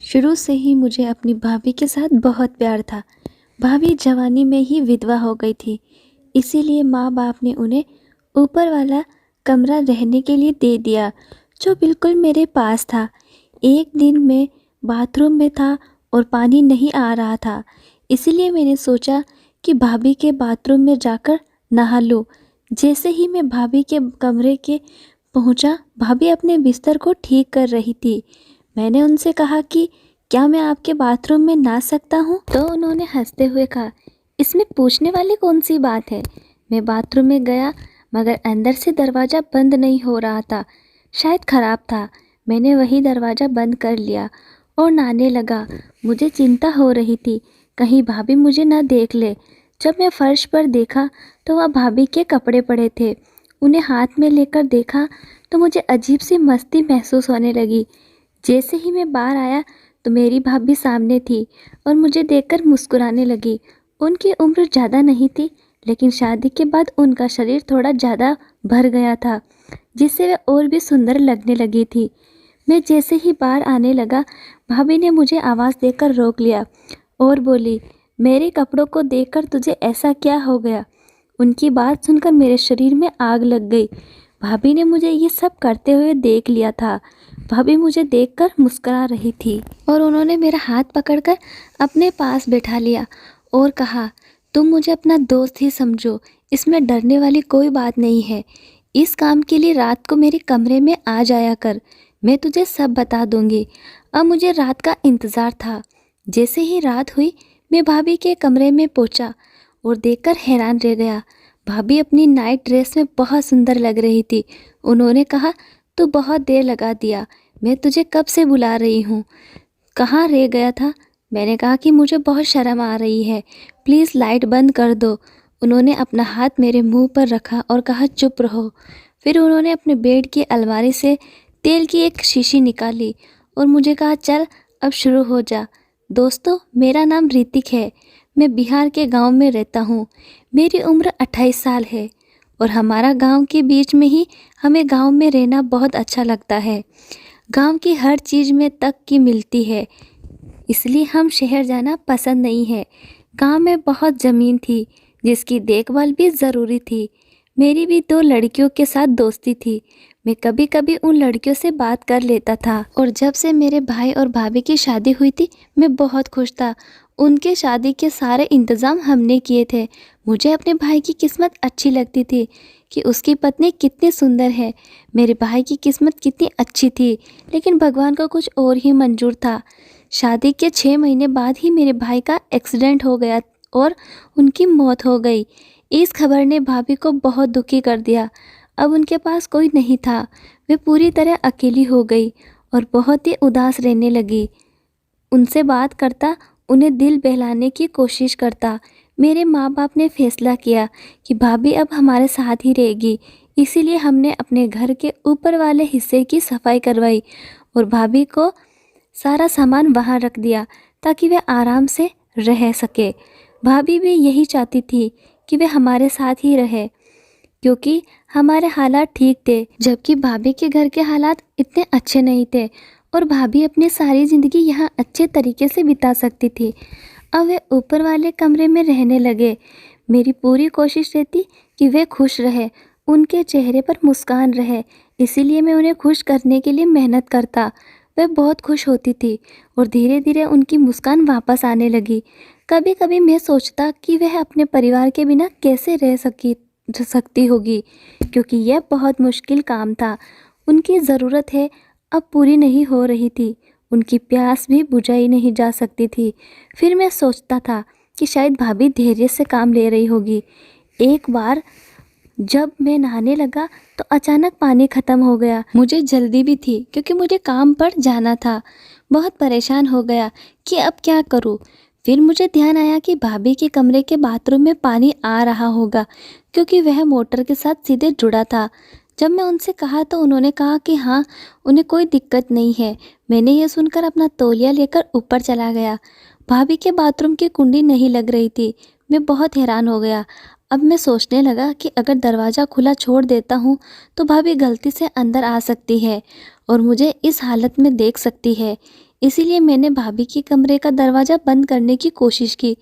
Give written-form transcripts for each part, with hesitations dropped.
शुरू से ही मुझे अपनी भाभी के साथ बहुत प्यार था। भाभी जवानी में ही विधवा हो गई थी, इसीलिए माँ बाप ने उन्हें ऊपर वाला कमरा रहने के लिए दे दिया, जो बिल्कुल मेरे पास था। एक दिन मैं बाथरूम में था और पानी नहीं आ रहा था, इसीलिए मैंने सोचा कि भाभी के बाथरूम में जाकर नहा लूँ। जैसे ही मैं भाभी के कमरे के पहुँचा, भाभी अपने बिस्तर को ठीक कर रही थी। मैंने उनसे कहा कि क्या मैं आपके बाथरूम में नहा सकता हूँ? तो उन्होंने हंसते हुए कहा, इसमें पूछने वाली कौन सी बात है। मैं बाथरूम में गया, मगर अंदर से दरवाज़ा बंद नहीं हो रहा था, शायद ख़राब था। मैंने वही दरवाज़ा बंद कर लिया और नहाने लगा। मुझे चिंता हो रही थी कहीं भाभी मुझे ना देख ले। जब मैं फर्श पर देखा तो वहाँ भाभी के कपड़े पड़े थे। उन्हें हाथ में लेकर देखा तो मुझे अजीब सी मस्ती महसूस होने लगी। जैसे ही मैं बाहर आया तो मेरी भाभी सामने थी और मुझे देखकर मुस्कुराने लगी। उनकी उम्र ज़्यादा नहीं थी, लेकिन शादी के बाद उनका शरीर थोड़ा ज़्यादा भर गया था, जिससे वे और भी सुंदर लगने लगी थी। मैं जैसे ही बाहर आने लगा, भाभी ने मुझे आवाज़ देकर रोक लिया और बोली, मेरे कपड़ों को देखकर तुझे ऐसा क्या हो गया? उनकी बात सुनकर मेरे शरीर में आग लग गई। भाभी ने मुझे ये सब करते हुए देख लिया था। भाभी मुझे देखकर मुस्कुरा रही थी और उन्होंने मेरा हाथ पकड़कर अपने पास बैठा लिया और कहा, तुम मुझे अपना दोस्त ही समझो, इसमें डरने वाली कोई बात नहीं है। इस काम के लिए रात को मेरे कमरे में आ जाया कर, मैं तुझे सब बता दूंगी। अब मुझे रात का इंतज़ार था। जैसे ही रात हुई, मैं भाभी के कमरे में पहुंचा और देखकर हैरान रह गया। भाभी अपनी नाइट ड्रेस में बहुत सुंदर लग रही थी। उन्होंने कहा, तू बहुत देर लगा दिया, मैं तुझे कब से बुला रही हूँ, कहाँ रह गया था? मैंने कहा कि मुझे बहुत शर्म आ रही है, प्लीज़ लाइट बंद कर दो। उन्होंने अपना हाथ मेरे मुंह पर रखा और कहा, चुप रहो। फिर उन्होंने अपने बेड की अलमारी से तेल की एक शीशी निकाली और मुझे कहा, चल अब शुरू हो जा। दोस्तों, मेरा नाम ऋतिक है, मैं बिहार के गांव में रहता हूँ। मेरी उम्र 28 साल है और हमारा गांव के बीच में ही हमें गांव में रहना बहुत अच्छा लगता है। गांव की हर चीज़ में तक की मिलती है, इसलिए हम शहर जाना पसंद नहीं है। गांव में बहुत ज़मीन थी जिसकी देखभाल भी ज़रूरी थी। मेरी भी 2 लड़कियों के साथ दोस्ती थी। मैं कभी कभी उन लड़कियों से बात कर लेता था और जब से मेरे भाई और भाभी की शादी हुई थी, मैं बहुत खुश था। उनके शादी के सारे इंतज़ाम हमने किए थे। मुझे अपने भाई की किस्मत अच्छी लगती थी कि उसकी पत्नी कितनी सुंदर है। मेरे भाई की किस्मत कितनी अच्छी थी, लेकिन भगवान को कुछ और ही मंजूर था। शादी के 6 महीने बाद ही मेरे भाई का एक्सीडेंट हो गया और उनकी मौत हो गई। इस खबर ने भाभी को बहुत दुखी कर दिया। अब उनके पास कोई नहीं था। वे पूरी तरह अकेली हो गई और बहुत ही उदास रहने लगी। उनसे बात करता, उन्हें दिल बहलाने की कोशिश करता। मेरे माँ बाप ने फैसला किया कि भाभी अब हमारे साथ ही रहेगी, इसीलिए हमने अपने घर के ऊपर वाले हिस्से की सफाई करवाई और भाभी को सारा सामान वहाँ रख दिया ताकि वे आराम से रह सके। भाभी भी यही चाहती थी कि वे हमारे साथ ही रहे, क्योंकि हमारे हालात ठीक थे, जबकि भाभी के घर के हालात इतने अच्छे नहीं थे और भाभी अपनी सारी ज़िंदगी यहाँ अच्छे तरीके से बिता सकती थी। अब वे ऊपर वाले कमरे में रहने लगे। मेरी पूरी कोशिश रहती कि वे खुश रहे, उनके चेहरे पर मुस्कान रहे, इसीलिए मैं उन्हें खुश करने के लिए मेहनत करता। वह बहुत खुश होती थी और धीरे धीरे उनकी मुस्कान वापस आने लगी। कभी कभी मैं सोचता कि वह अपने परिवार के बिना कैसे रह सकती होगी, क्योंकि यह बहुत मुश्किल काम था। उनकी ज़रूरत है अब पूरी नहीं हो रही थी, उनकी प्यास भी बुझाई नहीं जा सकती थी। फिर मैं सोचता था कि शायद भाभी धैर्य से काम ले रही होगी। एक बार जब मैं नहाने लगा तो अचानक पानी ख़त्म हो गया। मुझे जल्दी भी थी क्योंकि मुझे काम पर जाना था। बहुत परेशान हो गया कि अब क्या करूं। फिर मुझे ध्यान आया कि भाभी के कमरे के बाथरूम में पानी आ रहा होगा, क्योंकि वह मोटर के साथ सीधे जुड़ा था। जब मैं उनसे कहा तो उन्होंने कहा कि हाँ, उन्हें कोई दिक्कत नहीं है। मैंने यह सुनकर अपना तौलिया लेकर ऊपर चला गया। भाभी के बाथरूम की कुंडी नहीं लग रही थी। मैं बहुत हैरान हो गया। अब मैं सोचने लगा कि अगर दरवाज़ा खुला छोड़ देता हूँ तो भाभी गलती से अंदर आ सकती है और मुझे इस हालत में देख सकती है। इसीलिए मैंने भाभी के कमरे का दरवाज़ा बंद करने की कोशिश की।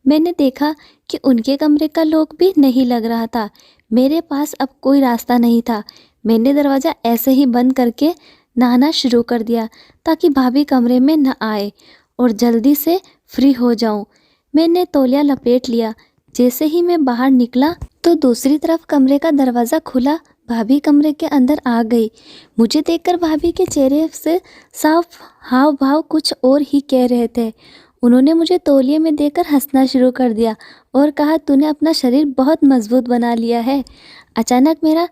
मैंने देखा कि उनके कमरे का लॉक भी नहीं लग रहा था। मेरे पास अब कोई रास्ता नहीं था। मैंने दरवाज़ा ऐसे ही बंद करके नहाना शुरू कर दिया ताकि भाभी कमरे में न आए और जल्दी से फ्री हो जाऊं। मैंने तौलिया लपेट लिया। जैसे ही मैं बाहर निकला तो दूसरी तरफ कमरे का दरवाज़ा खुला। भाभी कमरे के अंदर आ गई। मुझे देखकर भाभी के चेहरे से साफ हाव भाव कुछ और ही कह रहे थे। उन्होंने मुझे तौलिए में देकर हंसना शुरू कर दिया और कहा, तूने अपना शरीर बहुत मजबूत बना लिया है। अचानक मेरा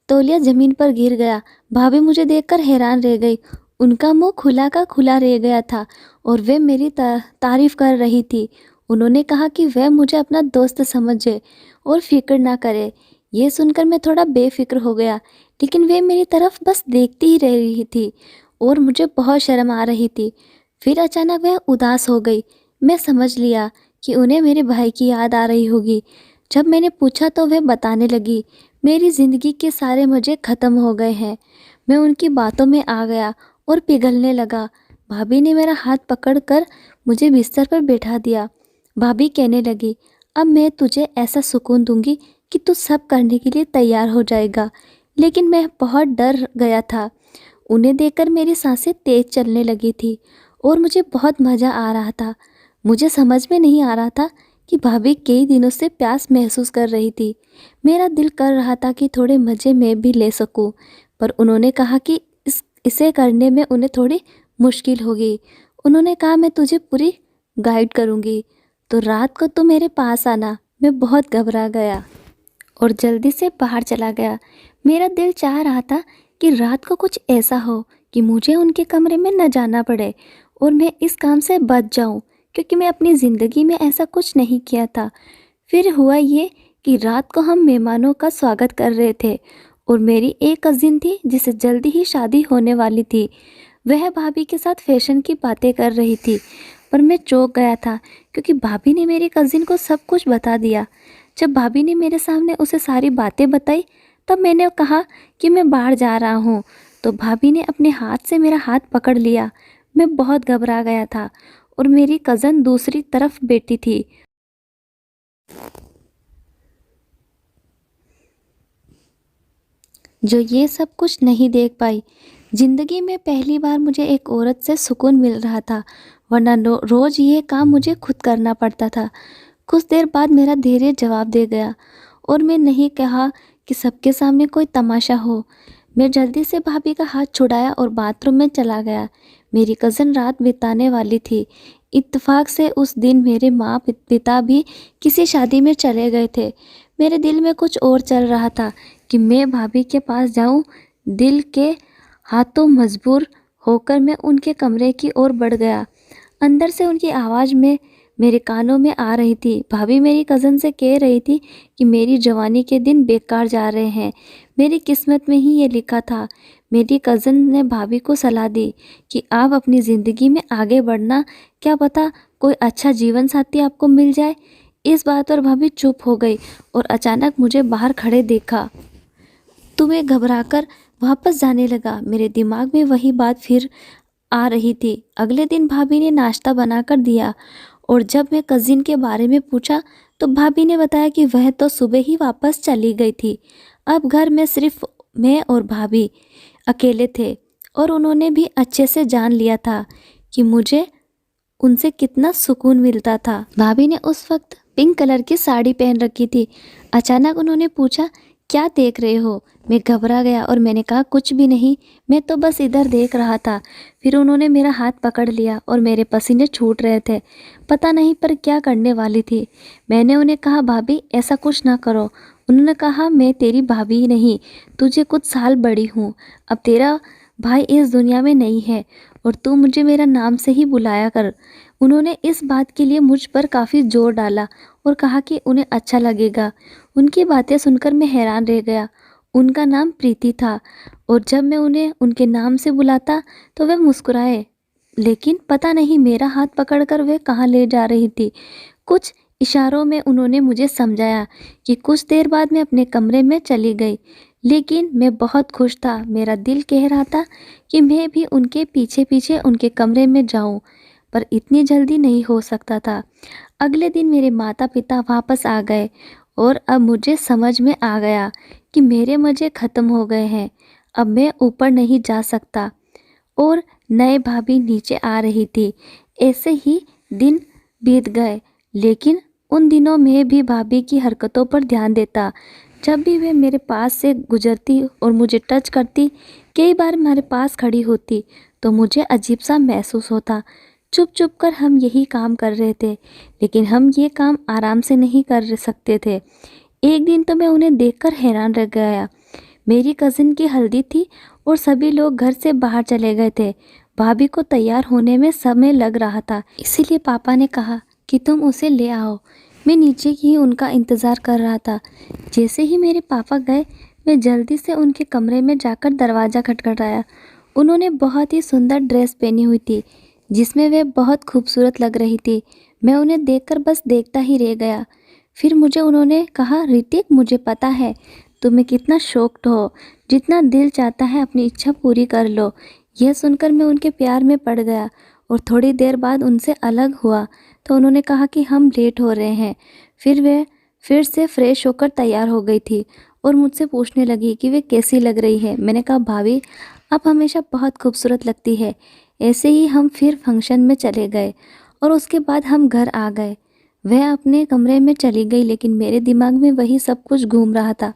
तौलिया ज़मीन पर गिर गया। भाभी मुझे देखकर हैरान रह गई। उनका मुंह खुला का खुला रह गया था और वे मेरी तारीफ कर रही थी। उन्होंने कहा कि वह मुझे अपना दोस्त समझे और फिक्र ना करे। ये सुनकर मैं थोड़ा बेफिक्र हो गया, लेकिन वे मेरी तरफ बस देखती ही रह रही थी और मुझे बहुत शर्म आ रही थी। फिर अचानक वह उदास हो गई। मैं समझ लिया कि उन्हें मेरे भाई की याद आ रही होगी। जब मैंने पूछा तो वह बताने लगी, मेरी ज़िंदगी के सारे मज़े ख़त्म हो गए हैं। मैं उनकी बातों में आ गया और पिघलने लगा। भाभी ने मेरा हाथ पकड़कर मुझे बिस्तर पर बैठा दिया। भाभी कहने लगी, अब मैं तुझे ऐसा सुकून दूंगी कि तू सब करने के लिए तैयार हो जाएगा। लेकिन मैं बहुत डर गया था। उन्हें देखकर मेरी सांसें तेज चलने लगी थी और मुझे बहुत मज़ा आ रहा था। मुझे समझ में नहीं आ रहा था कि भाभी कई दिनों से प्यास महसूस कर रही थी। मेरा दिल कर रहा था कि थोड़े मज़े मैं भी ले सकूं, पर उन्होंने कहा कि इसे करने में उन्हें थोड़ी मुश्किल होगी। उन्होंने कहा, मैं तुझे पूरी गाइड करूंगी, तो रात को तू मेरे पास आना। मैं बहुत घबरा गया और जल्दी से बाहर चला गया। मेरा दिल चाह रहा था कि रात को कुछ ऐसा हो कि मुझे उनके कमरे में न जाना पड़े और मैं इस काम से बच जाऊं, क्योंकि मैं अपनी ज़िंदगी में ऐसा कुछ नहीं किया था। फिर हुआ ये कि रात को हम मेहमानों का स्वागत कर रहे थे और मेरी एक कज़िन थी जिसे जल्दी ही शादी होने वाली थी। वह भाभी के साथ फैशन की बातें कर रही थी, पर मैं चौंक गया था क्योंकि भाभी ने मेरी कज़िन को सब कुछ बता दिया। जब भाभी ने मेरे सामने उसे सारी बातें बताई तब मैंने कहा कि मैं बाहर जा रहा हूँ, तो भाभी ने अपने हाथ से मेरा हाथ पकड़ लिया। मैं बहुत घबरा गया था और मेरी कज़न दूसरी तरफ बैठी थी। जो ये सब कुछ नहीं देख पाई। ज़िंदगी में पहली बार मुझे एक औरत से सुकून मिल रहा था, वरना रोज़ ये काम मुझे खुद करना पड़ता था। कुछ देर बाद मेरा धैर्य जवाब दे गया और मैं नहीं कहा कि सबके सामने कोई तमाशा हो। मैं जल्दी से भाभी का हाथ छुड़ाया और बाथरूम में चला गया। मेरी कज़न रात बिताने वाली थी। इत्तेफाक से उस दिन मेरे माँ पिता भी किसी शादी में चले गए थे। मेरे दिल में कुछ और चल रहा था कि मैं भाभी के पास जाऊं। दिल के हाथों मजबूर होकर मैं उनके कमरे की ओर बढ़ गया। अंदर से उनकी आवाज़ में मेरे कानों में आ रही थी। भाभी मेरी कज़न से कह रही थी कि मेरी जवानी के दिन बेकार जा रहे हैं। मेरी किस्मत में ही ये लिखा था। मेरी कज़न ने भाभी को सलाह दी कि आप अपनी ज़िंदगी में आगे बढ़ना, क्या पता कोई अच्छा जीवन साथी आपको मिल जाए। इस बात पर भाभी चुप हो गई और अचानक मुझे बाहर खड़े देखा तो मैं घबराकर वापस जाने लगा। मेरे दिमाग में वही बात फिर आ रही थी। अगले दिन भाभी ने नाश्ता बनाकर दिया और जब मैं कज़िन के बारे में पूछा तो भाभी ने बताया कि वह तो सुबह ही वापस चली गई थी। अब घर में सिर्फ मैं और भाभी अकेले थे और उन्होंने भी अच्छे से जान लिया था कि मुझे उनसे कितना सुकून मिलता था। भाभी ने उस वक्त पिंक कलर की साड़ी पहन रखी थी। अचानक उन्होंने पूछा, क्या देख रहे हो? मैं घबरा गया और मैंने कहा, कुछ भी नहीं, मैं तो बस इधर देख रहा था। फिर उन्होंने मेरा हाथ पकड़ लिया और मेरे पसीने छूट रहे थे। पता नहीं पर क्या करने वाली थी। मैंने उन्हें कहा, भाभी ऐसा कुछ ना करो। उन्होंने कहा, मैं तेरी भाभी नहीं, तुझे कुछ साल बड़ी हूँ। अब तेरा भाई इस दुनिया में नहीं है और तू मुझे मेरा नाम से ही बुलाया कर। उन्होंने इस बात के लिए मुझ पर काफ़ी जोर डाला और कहा कि उन्हें अच्छा लगेगा। उनकी बातें सुनकर मैं हैरान रह गया। उनका नाम प्रीति था और जब मैं उन्हें उनके नाम से बुलाता तो वे मुस्कुराए, लेकिन पता नहीं मेरा हाथ पकड़कर वे कहाँ ले जा रही थी। कुछ इशारों में उन्होंने मुझे समझाया कि कुछ देर बाद मैं अपने कमरे में चली गई। लेकिन मैं बहुत खुश था। मेरा दिल कह रहा था कि मैं भी उनके पीछे पीछे उनके कमरे में जाऊं, पर इतनी जल्दी नहीं हो सकता था। अगले दिन मेरे माता पिता वापस आ गए और अब मुझे समझ में आ गया कि मेरे मज़े ख़त्म हो गए हैं। अब मैं ऊपर नहीं जा सकता और नए भाभी नीचे आ रही थी। ऐसे ही दिन बीत गए, लेकिन उन दिनों में भी भाभी की हरकतों पर ध्यान देता। जब भी वे मेरे पास से गुजरती और मुझे टच करती, कई बार मेरे पास खड़ी होती, तो मुझे अजीब सा महसूस होता। चुप चुप कर हम यही काम कर रहे थे, लेकिन हम ये काम आराम से नहीं कर सकते थे। एक दिन तो मैं उन्हें देखकर हैरान रह गया। मेरी कज़िन की हल्दी थी और सभी लोग घर से बाहर चले गए थे। भाभी को तैयार होने में समय लग रहा था, इसीलिए पापा ने कहा कि तुम उसे ले आओ। मैं नीचे ही उनका इंतज़ार कर रहा था। जैसे ही मेरे पापा गए, मैं जल्दी से उनके कमरे में जाकर दरवाज़ा खटखटाया। उन्होंने बहुत ही सुंदर ड्रेस पहनी हुई थी, जिसमें वे बहुत खूबसूरत लग रही थी। मैं उन्हें देखकर बस देखता ही रह गया। फिर मुझे उन्होंने कहा, ऋतिक, मुझे पता है तुम्हें कितना शौक्ड हो, जितना दिल चाहता है अपनी इच्छा पूरी कर लो। यह सुनकर मैं उनके प्यार में पड़ गया और थोड़ी देर बाद उनसे अलग हुआ तो उन्होंने कहा कि हम लेट हो रहे हैं। फिर वे फिर से फ्रेश होकर तैयार हो गई थी और मुझसे पूछने लगी कि वे कैसी लग रही है। मैंने कहा, भाभी आप हमेशा बहुत खूबसूरत लगती है। ऐसे ही हम फिर फंक्शन में चले गए और उसके बाद हम घर आ गए। वह अपने कमरे में चली गई, लेकिन मेरे दिमाग में वही सब कुछ घूम रहा था।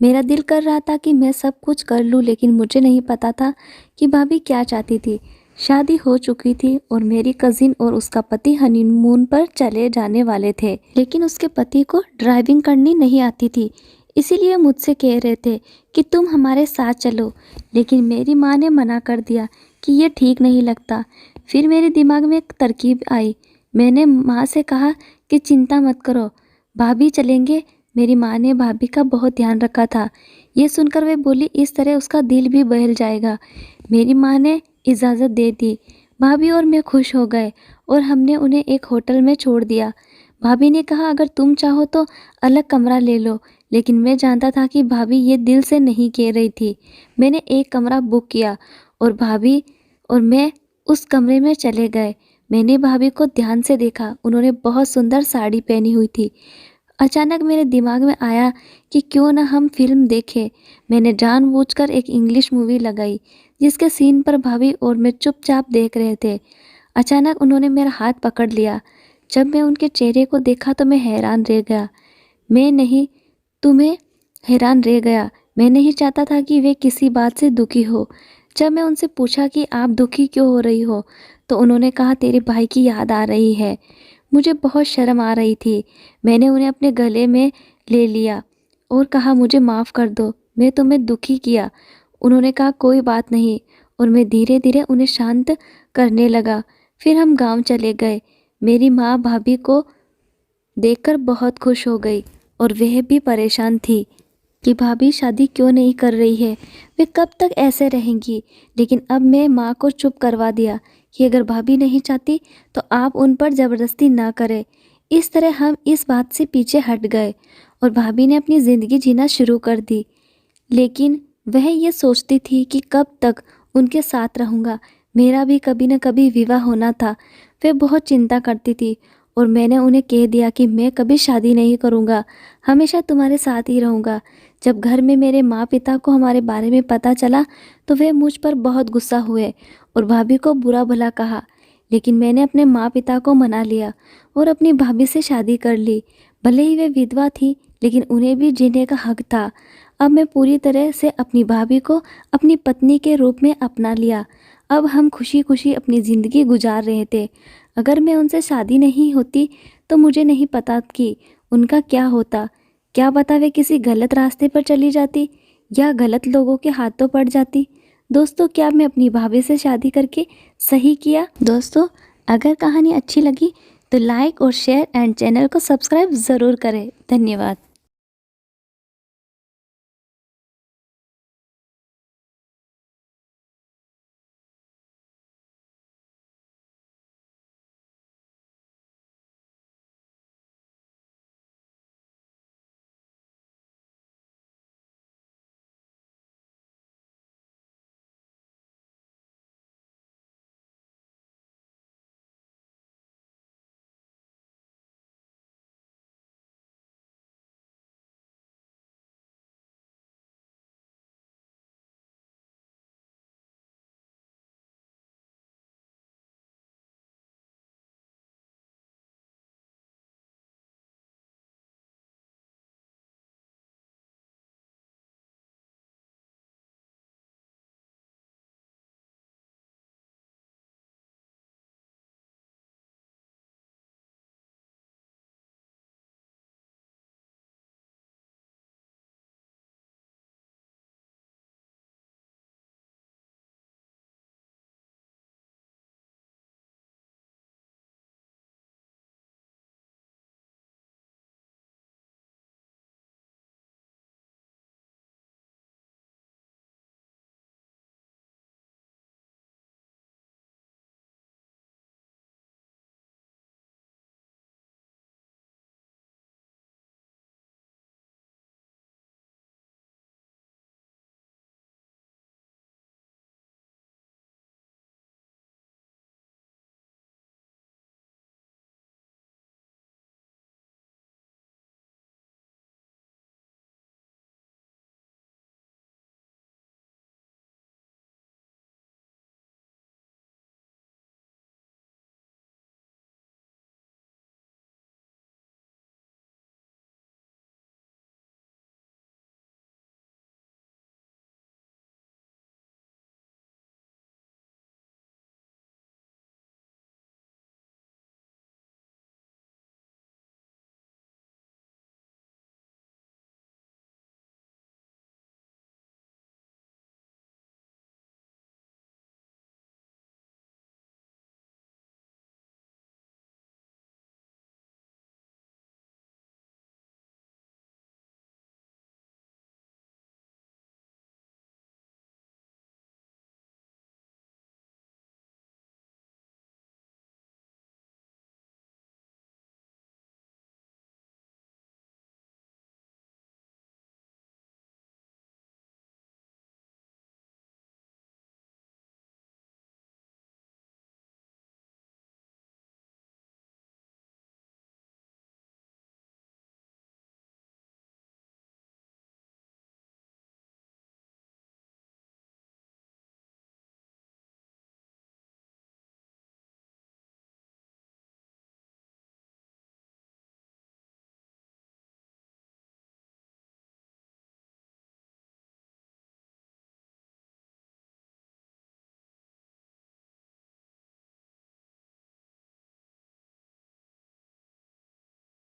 मेरा दिल कर रहा था कि मैं सब कुछ कर लूं, लेकिन मुझे नहीं पता था कि भाभी क्या चाहती थी। शादी हो चुकी थी और मेरी कज़िन और उसका पति हनीमून पर चले जाने वाले थे, लेकिन उसके पति को ड्राइविंग करनी नहीं आती थी। इसीलिए मुझसे कह रहे थे कि तुम हमारे साथ चलो, लेकिन मेरी माँ ने मना कर दिया कि ये ठीक नहीं लगता। फिर मेरे दिमाग में एक तरकीब आई। मैंने माँ से कहा कि चिंता मत करो, भाभी चलेंगे। मेरी माँ ने भाभी का बहुत ध्यान रखा था। ये सुनकर वे बोली, इस तरह उसका दिल भी बहल जाएगा। मेरी माँ ने इजाज़त दे दी। भाभी और मैं खुश हो गए और हमने उन्हें एक होटल में छोड़ दिया। भाभी ने कहा, अगर तुम चाहो तो अलग कमरा ले लो, लेकिन मैं जानता था कि भाभी ये दिल से नहीं कह रही थी। मैंने एक कमरा बुक किया और भाभी और मैं उस कमरे में चले गए। मैंने भाभी को ध्यान से देखा। उन्होंने बहुत सुंदर साड़ी पहनी हुई थी। अचानक मेरे दिमाग में आया कि क्यों ना हम फिल्म देखें। मैंने जानबूझकर एक इंग्लिश मूवी लगाई, जिसके सीन पर भाभी और मैं चुपचाप देख रहे थे। अचानक उन्होंने मेरा हाथ पकड़ लिया। जब मैं उनके चेहरे को देखा तो मैं हैरान रह गया। मैं नहीं, तुम्हें हैरान रह गया। मैं नहीं चाहता था कि वे किसी बात से दुखी हो। जब मैं उनसे पूछा कि आप दुखी क्यों हो रही हो, तो उन्होंने कहा, तेरे भाई की याद आ रही है। मुझे बहुत शर्म आ रही थी। मैंने उन्हें अपने गले में ले लिया और कहा, मुझे माफ़ कर दो, मैं तुम्हें दुखी किया। उन्होंने कहा, कोई बात नहीं, और मैं धीरे धीरे उन्हें शांत करने लगा। फिर हम गांव चले गए। मेरी माँ भाभी को देखकर बहुत खुश हो गई और वह भी परेशान थी कि भाभी शादी क्यों नहीं कर रही है, वे कब तक ऐसे रहेंगी। लेकिन अब मैं माँ को चुप करवा दिया कि अगर भाभी नहीं चाहती तो आप उन पर ज़बरदस्ती ना करें। इस तरह हम इस बात से पीछे हट गए और भाभी ने अपनी ज़िंदगी जीना शुरू कर दी। लेकिन वह ये सोचती थी कि कब तक उनके साथ रहूँगा। मेरा भी कभी न कभी विवाह होना था। वे बहुत चिंता करती थी और मैंने उन्हें कह दिया कि मैं कभी शादी नहीं करूँगा, हमेशा तुम्हारे साथ ही रहूँगा। जब घर में मेरे माँ पिता को हमारे बारे में पता चला तो वे मुझ पर बहुत गुस्सा हुए और भाभी को बुरा भला कहा। लेकिन मैंने अपने माँ पिता को मना लिया और अपनी भाभी से शादी कर ली। भले ही वे विधवा थी, लेकिन उन्हें भी जीने का हक था। अब मैं पूरी तरह से अपनी भाभी को अपनी पत्नी के रूप में अपना लिया। अब हम खुशी खुशी अपनी ज़िंदगी गुजार रहे थे। अगर मैं उनसे शादी नहीं होती तो मुझे नहीं पता कि उनका क्या होता। क्या पता वे किसी गलत रास्ते पर चली जाती या गलत लोगों के हाथों पड़ जाती। दोस्तों, क्या मैं अपनी भाभी से शादी करके सही किया? दोस्तों, अगर कहानी अच्छी लगी तो लाइक और शेयर एंड चैनल को सब्सक्राइब ज़रूर करें। धन्यवाद।